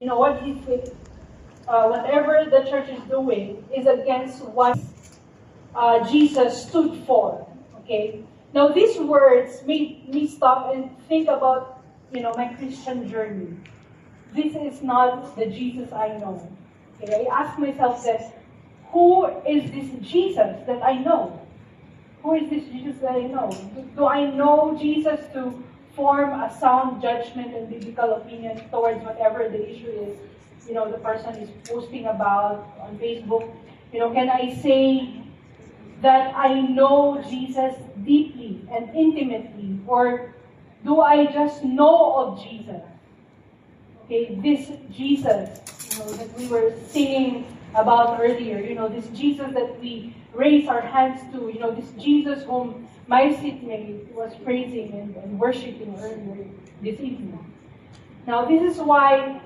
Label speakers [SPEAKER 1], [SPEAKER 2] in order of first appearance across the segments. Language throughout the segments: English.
[SPEAKER 1] What he said, whatever the church is doing is against what Jesus stood for. Okay. Now these words made me stop and think about my Christian journey. This is not the Jesus I know. Okay. I ask myself that who is this Jesus that I know? Who is this Jesus that I know? Do I know Jesus to form a sound judgment and biblical opinion towards whatever the issue is, the person is posting about on Facebook? Can I say that I know Jesus deeply and intimately, or do I just know of Jesus? Okay, this Jesus, that we were singing about earlier, this Jesus that we raise our hands to, this Jesus whom my seatmate was praising and worshiping earlier this evening. Now, this is why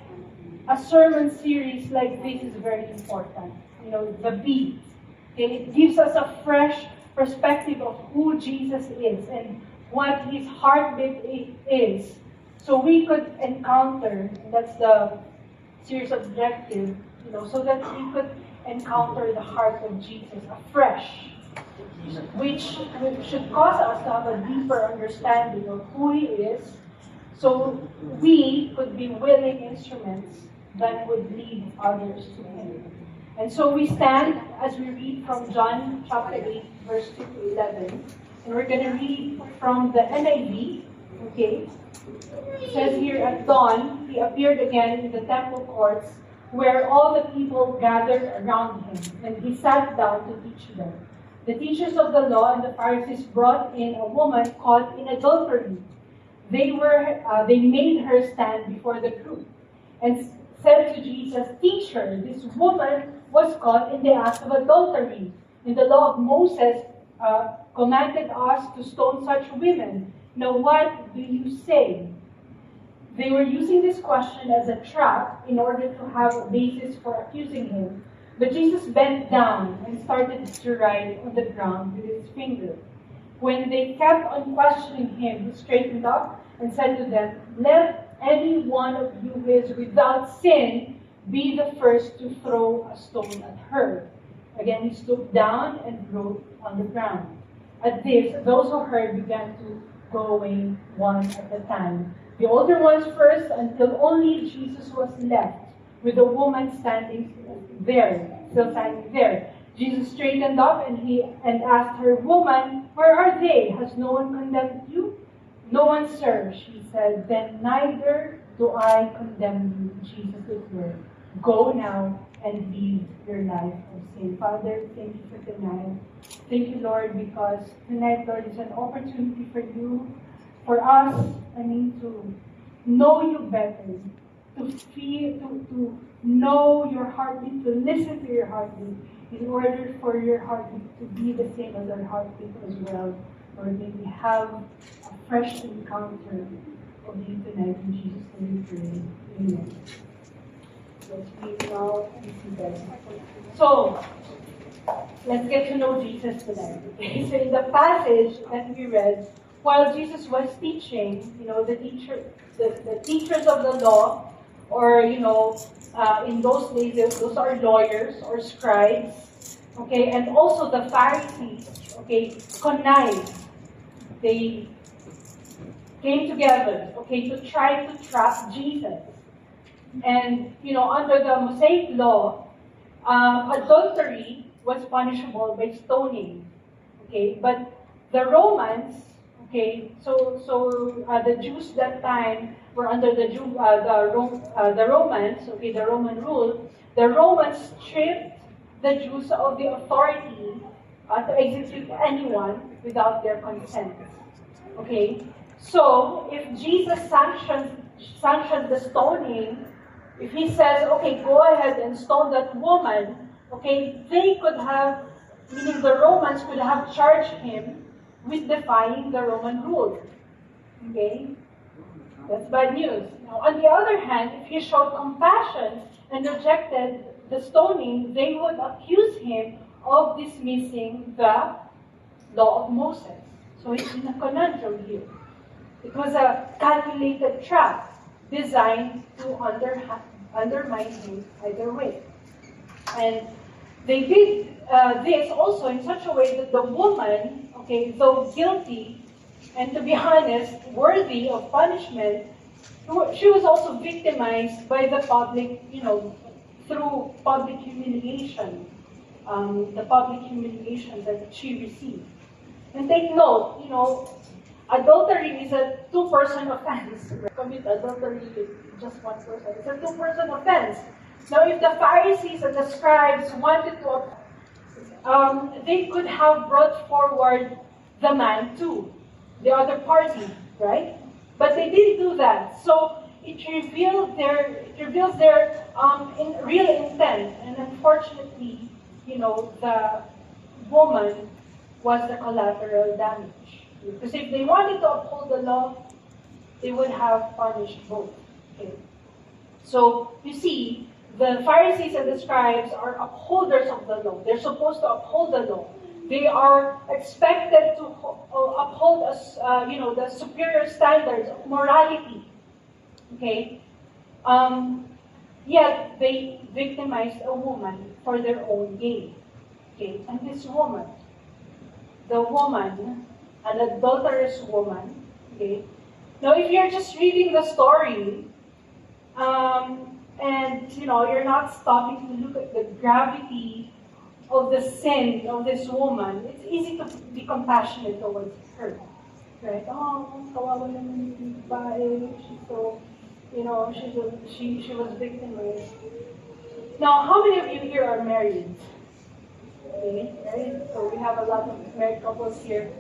[SPEAKER 1] a sermon series like this is very important. The beat. Okay? It gives us a fresh perspective of who Jesus is and what his heartbeat is. So we could encounter, that's the series objective, so that we could encounter the heart of Jesus afresh, which should cause us to have a deeper understanding of who he is, so we could be willing instruments that would lead others to him. And so we stand as we read from John chapter 8, verse 2 to 11, and we're going to read from the NIV, okay? It says here, at dawn, he appeared again in the temple courts where all the people gathered around him, and he sat down to teach them. The teachers of the law and the Pharisees brought in a woman caught in adultery. They made her stand before the group and said to Jesus, "Teacher, this woman was caught in the act of adultery. And the law of Moses commanded us to stone such women. Now what do you say?" They were using this question as a trap in order to have a basis for accusing him. But Jesus bent down and started to write on the ground with his finger. When they kept on questioning him, he straightened up and said to them, "Let any one of you who is without sin be the first to throw a stone at her." Again, he stooped down and wrote on the ground. At this, those who heard began to go away one at a time, the older ones first, until only Jesus was left, with the woman still standing there. Jesus straightened up and asked her, "Woman, where are they? Has no one condemned you?" "No one, sir," she said. "Then neither do I condemn you," Jesus declared. "Go now and leave your life of sin." Father, thank you for tonight. Thank you, Lord, because tonight, Lord, is an opportunity for us, to know you better, to feel, to know your heartbeat, to listen to your heartbeat, in order for your heartbeat to be the same as our heartbeat as well. Lord, may we have a fresh encounter of you tonight. In Jesus' name we pray. Amen. Let's read now and see better. So, let's get to know Jesus tonight. Okay? So in the passage that we read, while Jesus was teaching, the teachers of the law, or in those days, those are lawyers or scribes, okay, and also the Pharisees, okay, connived. They came together, okay, to try to trap Jesus. And under the Mosaic law, adultery was punishable by stoning, okay, but the Romans, okay, so the Jews that time were under the Romans, okay, the Roman rule. The Romans stripped the Jews of the authority to execute anyone without their consent. Okay, so if Jesus sanctioned the stoning, if he says, "Okay, go ahead and stone that woman," okay, they could have, meaning the Romans could have charged him with defying the Roman rule. Okay? That's bad news. Now, on the other hand, if he showed compassion and rejected the stoning, they would accuse him of dismissing the law of Moses. So he's in a conundrum here. It was a calculated trap designed to undermine him either way. And they did this also in such a way that the woman, okay, though guilty, and to be honest, worthy of punishment, she was also victimized by the public, through public humiliation, the public humiliation that she received. And take note, adultery is a two-person offense. Commit adultery with just one person. It's a two-person offense. Now, if the Pharisees and the scribes wanted to, they could have brought forward the man too, the other party, right? But they didn't do that. So it reveals their real intent. And unfortunately, the woman was the collateral damage. Because if they wanted to uphold the law, they would have punished both. Okay. So you see, the Pharisees and the scribes are upholders of the law. They're supposed to uphold the law. They are expected to uphold the superior standards of morality. Okay? Yet they victimized a woman for their own gain. Okay? And this woman, an adulterous woman, okay? Now, if you're just reading the story, and you're not stopping to look at the gravity of the sin of this woman, it's easy to be compassionate towards her, right? Oh, kawawa naman yung babae. She's so, she was victimized. Now, how many of you here are married? Okay, married. So we have a lot of married couples here.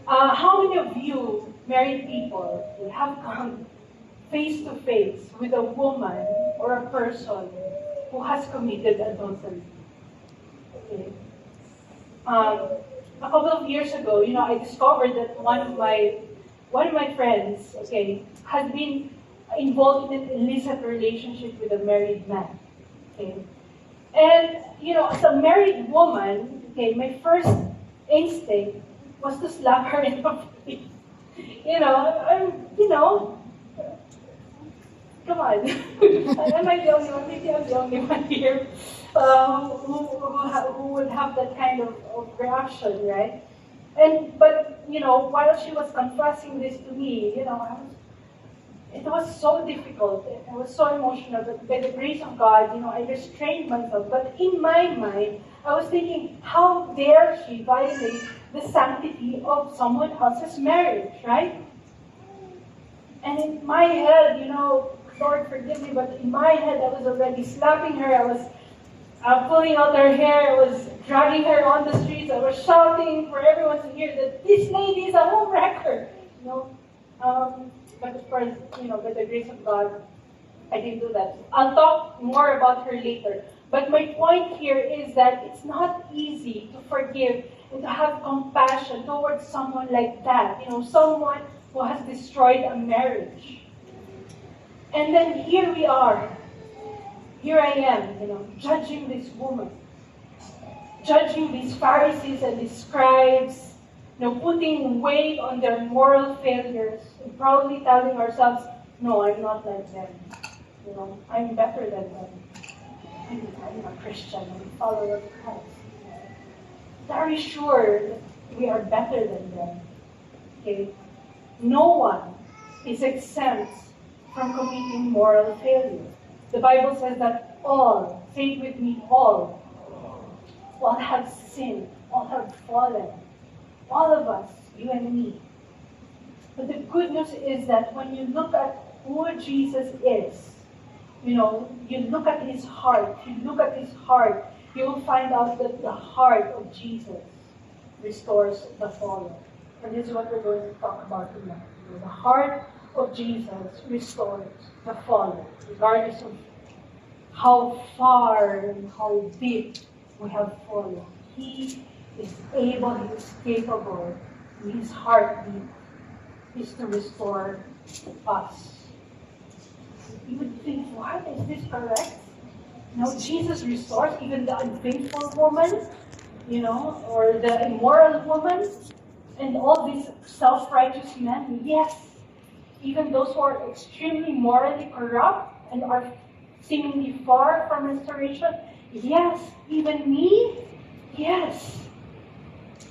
[SPEAKER 1] How many of you married people have come face to face with a woman or a person who has committed adultery? Okay. A couple of years ago, I discovered that one of my friends, okay, has been involved in an illicit relationship with a married man. Okay. And as a married woman, okay, my first instinct was to slap her in the face. Come on. Am I the only one? Maybe I'm the only one here who would have that kind of reaction, right? But while she was confessing this to me, it was so difficult. It was so emotional. But by the grace of God, I restrained myself. But in my mind, I was thinking, how dare she violate the sanctity of someone else's marriage, right? And in my head, Lord forgive me, but in my head I was already slapping her. I was pulling out her hair. I was dragging her on the streets. I was shouting for everyone to hear that this lady is a homewrecker. But of course, by the grace of God, I didn't do that. I'll talk more about her later. But my point here is that it's not easy to forgive and to have compassion towards someone like that. Someone who has destroyed a marriage. And then here we are. Here I am, judging this woman. Judging these Pharisees and these scribes. Putting weight on their moral failures. And proudly telling ourselves, no, I'm not like them. I'm better than them. I'm a Christian. I'm a follower of Christ. Very sure that we are better than them. Okay? No one is exempt from committing moral failure. The Bible says that all, say it with me, all have sinned, all have fallen. All of us, you and me. But the good news is that when you look at who Jesus is, you look at his heart, you will find out that the heart of Jesus restores the fallen. And this is what we're going to talk about tonight. The heart of Jesus restores the fallen, regardless of how far and how deep we have fallen. He is able, he is capable, his heartbeat is to restore us. You would think, what? Is this correct? Jesus restores even the unfaithful woman, or the immoral woman, and all these self-righteous men. Yes, even those who are extremely morally corrupt and are seemingly far from restoration? Yes. Even me? Yes.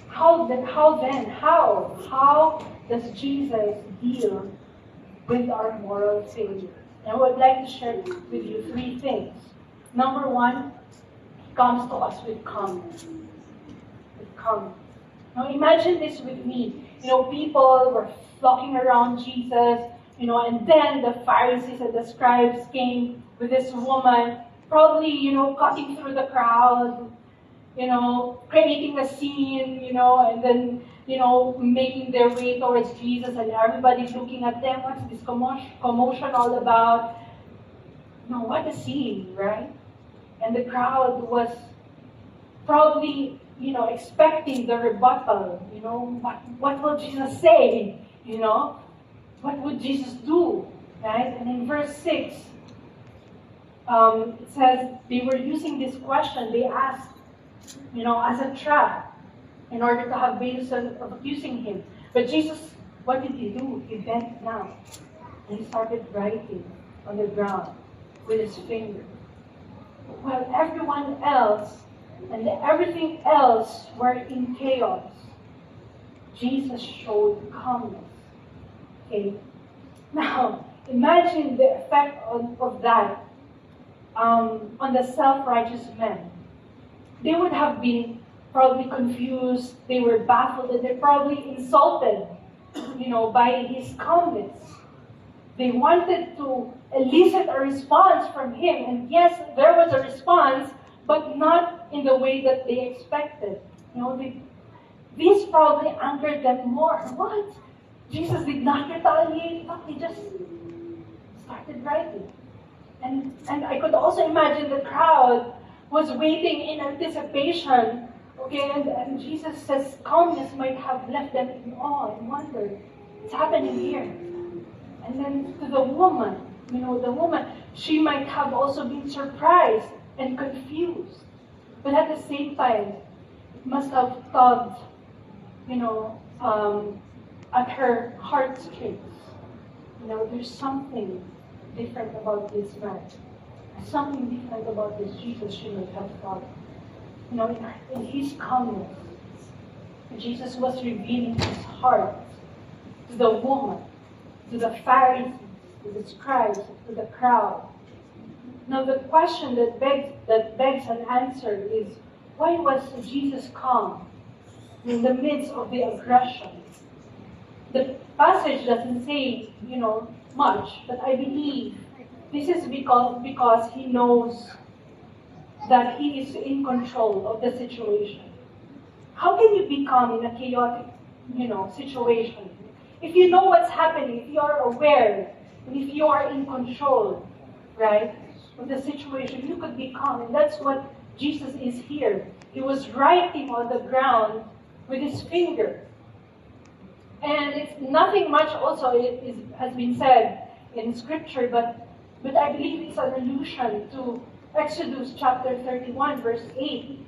[SPEAKER 1] How then? How does Jesus deal with our moral failure? And I would like to share with you three things. Number one, He comes to us with calmness. With calmness. Now imagine this with me. People were flocking around Jesus, and then the Pharisees and the scribes came with this woman, probably, cutting through the crowd, creating a scene, and then, making their way towards Jesus, and everybody looking at them. What's this commotion all about? What a scene, right? And the crowd was probably, expecting the rebuttal. What will Jesus say? What would Jesus do? Right? And in verse 6, it says they were using this question. They asked, as a trap, in order to have basis of accusing him. But Jesus, what did he do? He bent down and he started writing on the ground with his finger. While everyone else and everything else were in chaos, Jesus showed calmness. Okay? Now, imagine the effect of that on the self-righteous men. They would have been probably confused, they were baffled, and they're probably insulted, by his calmness. They wanted to elicit a response from him, and yes, there was a response, but not in the way that they expected. This probably angered them more. What? Jesus did not retaliate, but he just started writing. And I could also imagine the crowd was waiting in anticipation. Okay, and Jesus says calmness might have left them in awe and wonder. What's happening here? And then to the woman, she might have also been surprised and confused. But at the same time, it must have tugged, at her heartstrings. There's something different about this man. There's something different about this Jesus, she might have thought. In his calmness, Jesus was revealing his heart to the woman, to the Pharisees, to the scribes, to the crowd. Now the question that begs an answer is, why was Jesus calm in the midst of the aggression? The passage doesn't say, much, but I believe this is because he knows that he is in control of the situation. How can you be calm in a chaotic, situation? If you know what's happening, if you are aware, and if you are in control, right, of the situation, you could be calm. And that's what Jesus is here. He was writing on the ground with his finger. And it's nothing much also has been said in Scripture, but I believe it's an allusion to Exodus chapter 31, verse 8,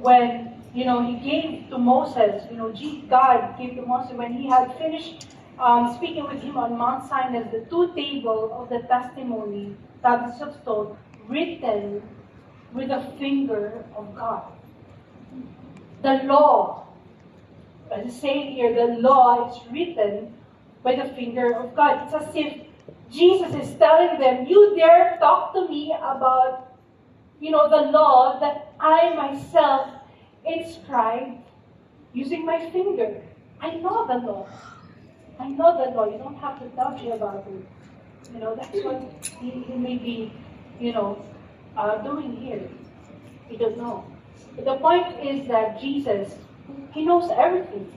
[SPEAKER 1] when, he gave to Moses, God gave to Moses, when he had finished speaking with him on Mount Sinai, the two tables of the testimony, tablets of stone, written with the finger of God. The law, as it's saying here, the law is written by the finger of God. It's as if Jesus is telling them, you dare talk to me about, the law that I myself inscribed using my finger. I know the law. I know the law. You don't have to tell me about it. That's what he may be, doing here. We don't know. But the point is that Jesus, he knows everything.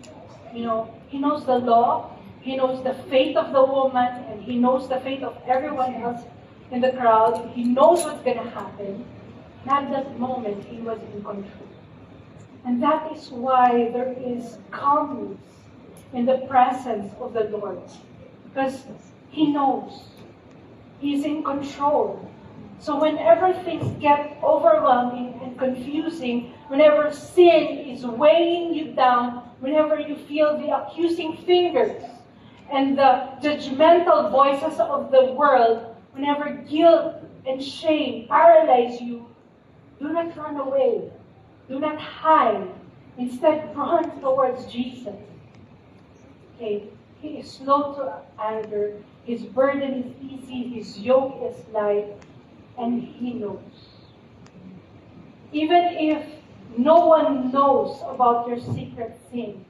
[SPEAKER 1] He knows the law. He knows the fate of the woman, and he knows the fate of everyone else in the crowd. He knows what's going to happen. And at that moment, he was in control. And that is why there is calmness in the presence of the Lord. Because he knows. He's in control. So whenever things get overwhelming and confusing, whenever sin is weighing you down, whenever you feel the accusing fingers and the judgmental voices of the world whenever guilt and shame paralyze you, do not run away. Do not hide. Instead, run towards Jesus. Okay? He is slow to anger. His burden is easy. His yoke is light. And He knows. Even if no one knows about your secret sin,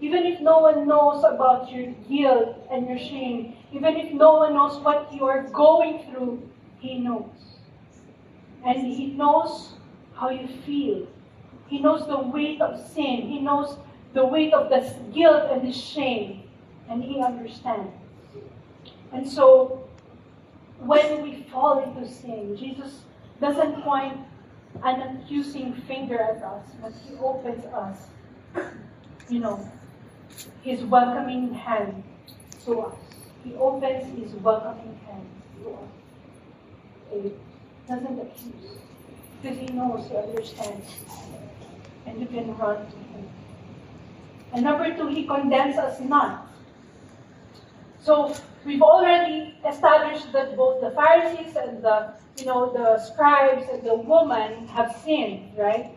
[SPEAKER 1] even if no one knows about your guilt and your shame, even if no one knows what you are going through, He knows. And He knows how you feel. He knows the weight of sin. He knows the weight of the guilt and the shame. And He understands. And so, when we fall into sin, Jesus doesn't point an accusing finger at us, but He opens us, His welcoming hand to us. He opens His welcoming hand to us. He doesn't accuse, because He knows, He understands, and you can run to Him. And number 2, He condemns us not. So we've already established that both the Pharisees and the scribes and the woman have sinned, right?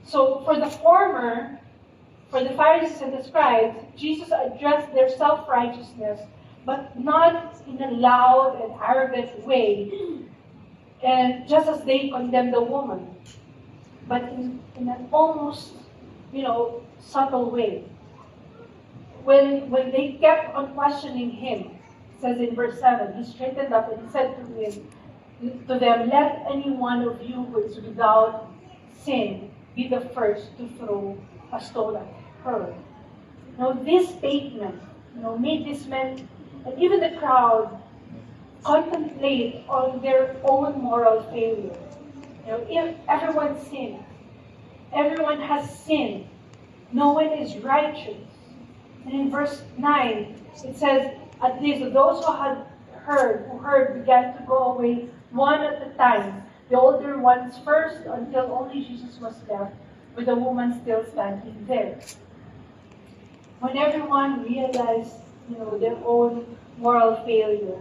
[SPEAKER 1] So for the former, for the Pharisees and the scribes, Jesus addressed their self-righteousness, but not in a loud and arrogant way, and just as they condemned the woman, but in an almost, subtle way. When they kept on questioning Him, it says in verse 7, He straightened up and said to them, "Let any one of you who is without sin be the first to throw a stone at her." Now this statement, made these men and even the crowd contemplate on their own moral failure. If everyone sinned, everyone has sinned, no one is righteous. And in verse 9, it says, "At least those who heard began to go away one at a time, the older ones first, until only Jesus was left, with the woman still standing there." When everyone realized, their own moral failure,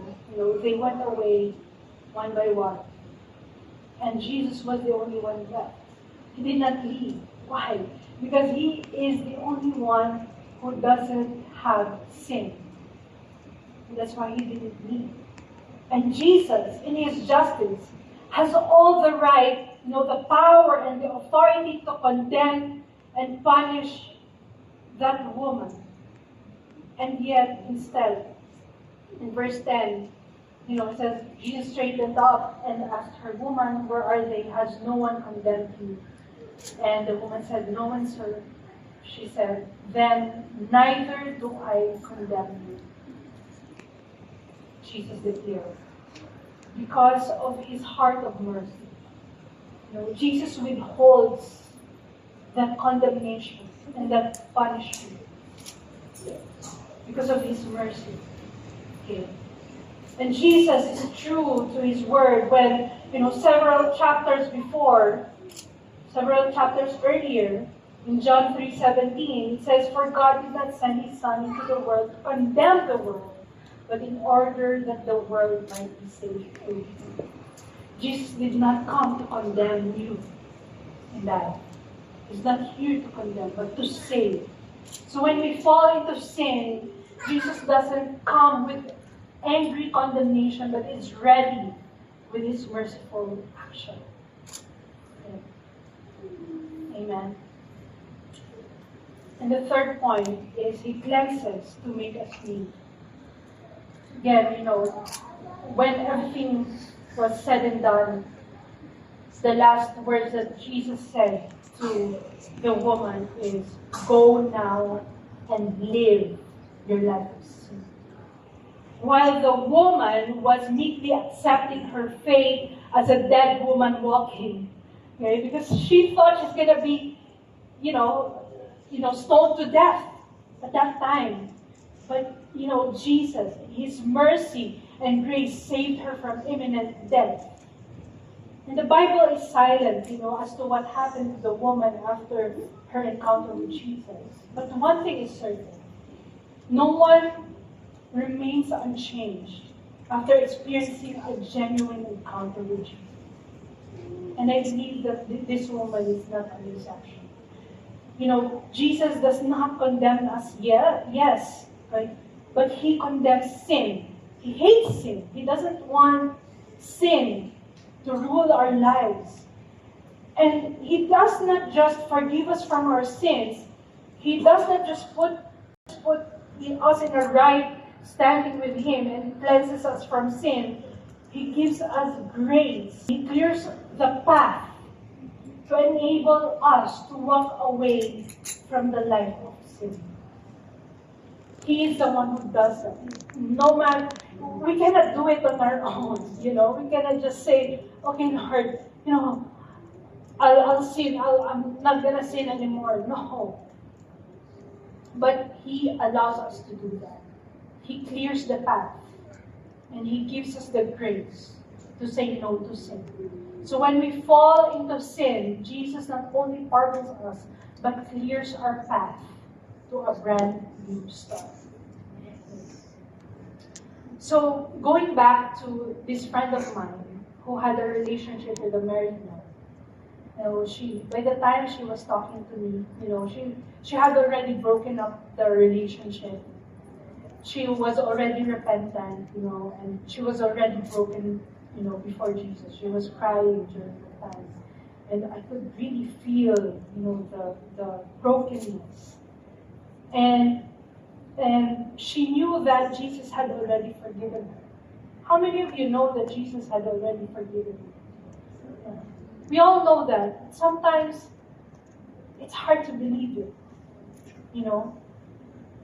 [SPEAKER 1] they went away one by one. And Jesus was the only one left. He did not leave. Why? Because He is the only one who doesn't have sin. And that's why He didn't leave. And Jesus, in His justice, has all the right, the power and the authority to condemn and punish that woman. And yet, instead, in verse 10, it says, Jesus straightened up and asked her, "Woman, where are they? Has no one condemned you?" And the woman said, "No one, sir." She said, "Then neither do I condemn you." Jesus declared, because of His heart of mercy. Jesus withholds that condemnation and that punishment because of His mercy. Okay. And Jesus is true to His word when, several chapters earlier, in John 3:17, it says, "For God did not send His Son into the world to condemn the world, but in order that the world might be saved through Him." Jesus did not come to condemn you and I. He's not here to condemn, but to save. So when we fall into sin, Jesus doesn't come with angry condemnation, but is ready with His merciful action. Okay. Amen. And the third point is He cleanses to make us clean. Again, when everything was said and done, the last words that Jesus said to the woman is, "Go now and live your life of sin." While the woman was meekly accepting her fate as a dead woman walking, okay, because she thought she's gonna be, stoned to death at that time. But, Jesus, His mercy and grace saved her from imminent death. And the Bible is silent, as to what happened to the woman after her encounter with Jesus. But one thing is certain. No one remains unchanged after experiencing a genuine encounter with Jesus. And I believe that this woman is not an exception. You know, Jesus does not condemn us yet, yes, right? But he condemns sin. He hates sin. He doesn't want sin to rule our lives. And he does not just forgive us from our sins. He does not just put us in a right standing with him and cleanses us from sin. He gives us grace. He clears the path to enable us to walk away from the life of sin. He is the one who does that. No matter, we cannot do it on our own. You know, we cannot just say, okay, Lord, you know, I'll sin. I'm not gonna sin anymore. No. But he allows us to do that. He clears the path. And he gives us the grace to say no to sin. So when we fall into sin, Jesus not only pardons us, but clears our path to a brand new start. So going back to this friend of mine who had a relationship with a married man. You know, by the time she was talking to me, you know, she had already broken up the relationship. She was already repentant, you know, and she was already broken, you know, before Jesus. She was crying during the time. And I could really feel, you know, the brokenness. And she knew that Jesus had already forgiven her. How many of you know that Jesus had already forgiven you? Yeah. We all know that. Sometimes it's hard to believe it, you know.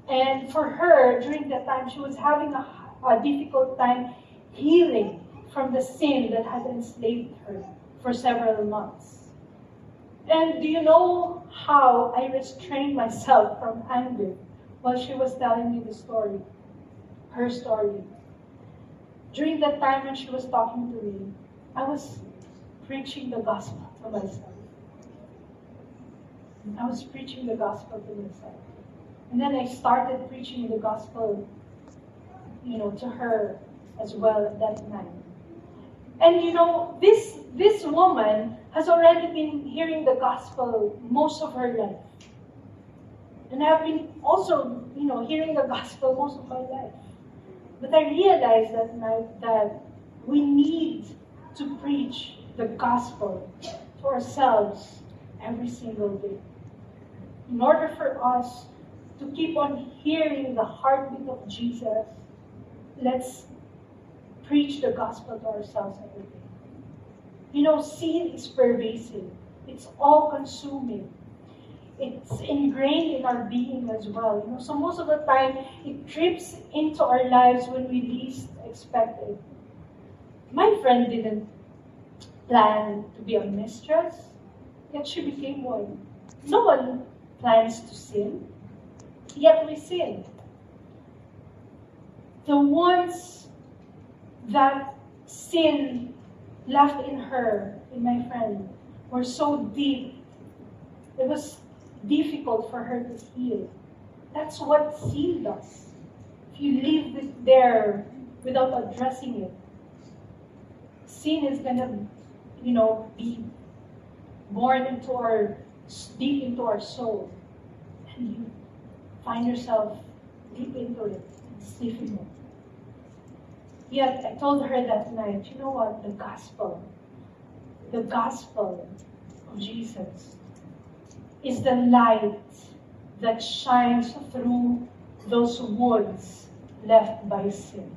[SPEAKER 1] And for her, during that time, she was having a difficult time healing from the sin that had enslaved her for several months. And do you know how I restrained myself from anger while she was telling me the story, her story? During that time when she was talking to me, I was preaching the gospel to myself. I was preaching the gospel to myself. And then I started preaching the gospel, you know, to her as well at that time. And you know, this woman has already been hearing the gospel most of her life. And I've been also, you know, hearing the gospel most of my life. But I realized that night that we need to preach the gospel to ourselves every single day. In order for us to keep on hearing the heartbeat of Jesus, let's preach the gospel to ourselves every day. You know, sin is pervasive. It's all-consuming. It's ingrained in our being as well. You know, so most of the time, it trips into our lives when we least expect it. My friend didn't plan to be a mistress, yet she became one. No one plans to sin, yet we sin. The ones that sin left in her, in my friend, were so deep. It was difficult for her to heal. That's what sin does. If you leave it there without addressing it, sin is gonna, you know, be born into deep into our soul. And you find yourself deep into it. It's difficult. Yet I told her that night, you know what? The gospel of Jesus is the light that shines through those wounds left by sin.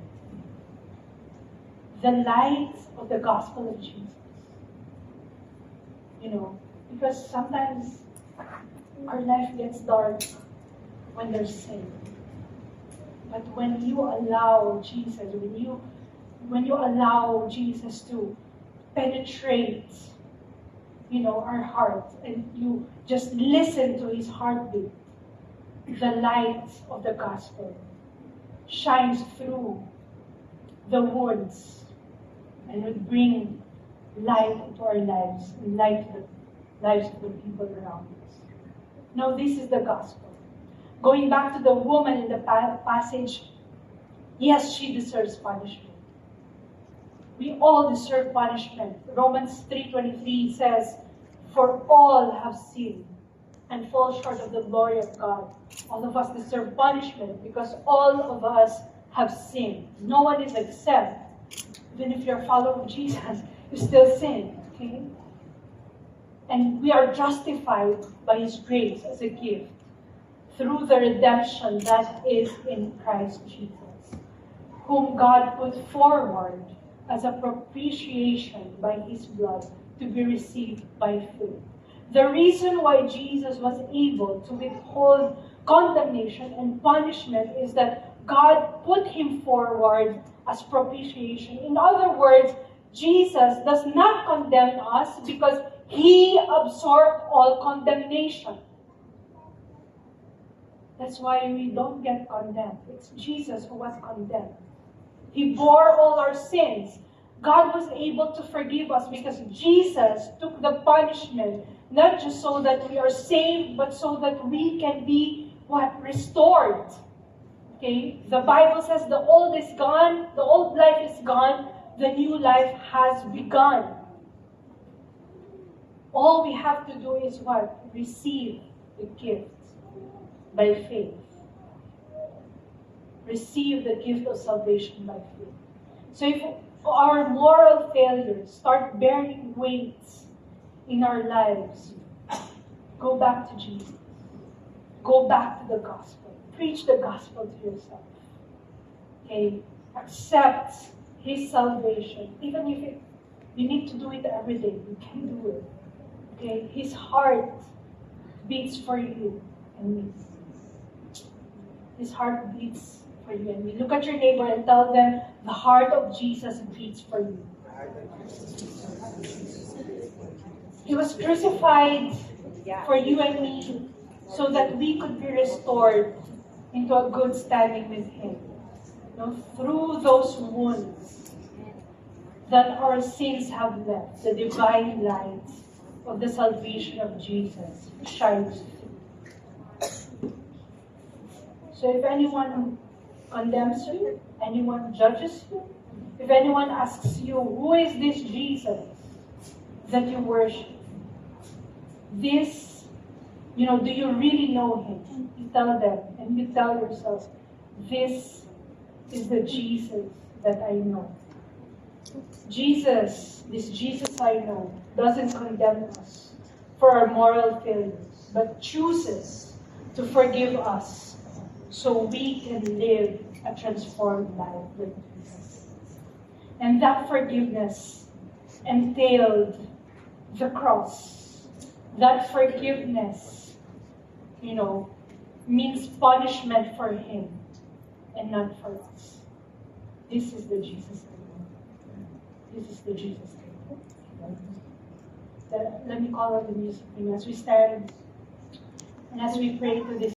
[SPEAKER 1] The light of the gospel of Jesus. You know, because sometimes our life gets dark when there's sin. But when you allow Jesus, when you allow Jesus to penetrate, you know, our heart, and you just listen to his heartbeat, the light of the gospel shines through the wounds and will bring light into our lives and light to the lives of the people around us. Now, this is the gospel. Going back to the woman in the passage, yes, she deserves punishment. We all deserve punishment. Romans 3:23 says, "For all have sinned and fall short of the glory of God." All of us deserve punishment because all of us have sinned. No one is exempt. Even if you're a follower of Jesus, you still sin. Okay? And we are justified by His grace as a gift through the redemption that is in Christ Jesus, whom God put forward as a propitiation by His blood to be received by faith. The reason why Jesus was able to withhold condemnation and punishment is that God put Him forward as propitiation. In other words, Jesus does not condemn us because He absorbed all condemnation. That's why we don't get condemned. It's Jesus who was condemned. He bore all our sins. God was able to forgive us because Jesus took the punishment, not just so that we are saved, but so that we can be what? Restored. Okay? The Bible says the old is gone, the old life is gone, the new life has begun. All we have to do is what? Receive the gift by faith. Receive the gift of salvation by faith. So if our moral failures start bearing weights in our lives, go back to Jesus. Go back to the gospel. Preach the gospel to yourself. Okay? Accept His salvation. Even if you need to do it every day, you can do it. Okay? His heart beats for you and me. His heart beats for you and me. Look at your neighbor and tell them, the heart of Jesus beats for you. He was crucified for you and me so that we could be restored into a good standing with Him. Through those wounds that our sins have left, the divine light of the salvation of Jesus shines through. So if anyone condemns you, anyone judges you, if anyone asks you, who is this Jesus that you worship? This, do you really know Him? You tell them, and you tell yourself, this is the Jesus that I know. Jesus, this Jesus I know, doesn't condemn us for our moral failures, but chooses to forgive us so we can live a transformed life with Jesus. And that forgiveness entailed the cross. That forgiveness, means punishment for Him and not for us. This is the Jesus I know. This is the Jesus I know. Let me call out the music team as we stand and as we pray to this.